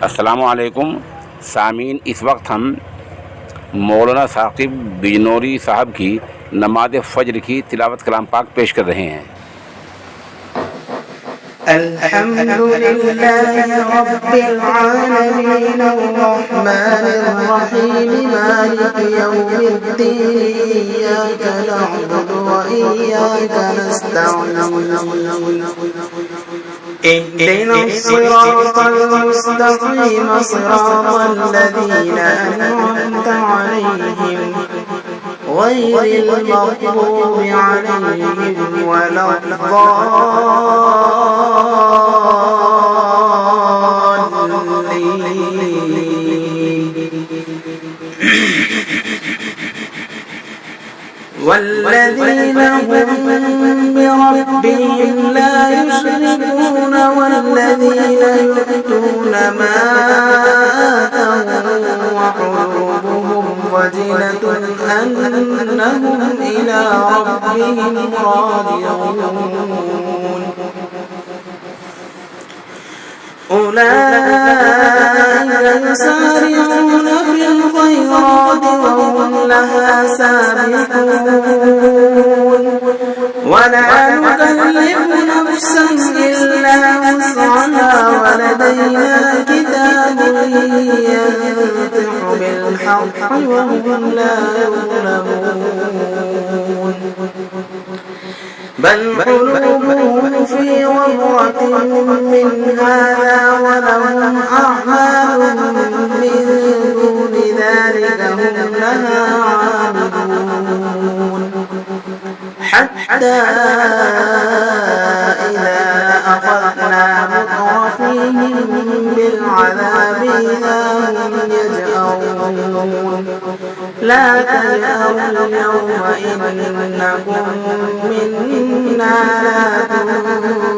अस्सलामुअलैकुम सामीन। इस वक्त हम मौलाना साकिब बिजनौरी साहब की नमाज फ़ज्र की तिलावत कलाम पाक पेश कर रहे हैं। अल्हम्दुलिल्लाहि रब्बिल आलमीन अर्रहमानिर रहीम मालिकि यौमिद्दीन इय्याका नअबुदु व इय्याका नस्तईन इहदिनास सिरातल मुस्तक़ीम सिरातल लज़ीना अनअमता अलैहिम गैरिल मग़्दूबि अलैहिम वल्लज़ीन हुम बिरब्बिहिम ला युश्रिकून वल्लज़ीन यु'तून मा आतौ व क़ुलूबुहुम वजिलतुन अन्नहुम इला रब्बिहिम राजिऊन أولئك يسارعون في الخيرات وهم لها سابقون ولا نكلف نفسا إلا وسعها ولدينا كتاب ينطق بالحق وهم لا يظلمون بل قلوبهم في غمرة من هذا ولهم أعمال من دون ذلك هم لها عاملون حتى إذا أخذنا مترفيهم بالعذاب إذا هم يجأرون لا تجأروا اليوم إنكم منا لا تنصرون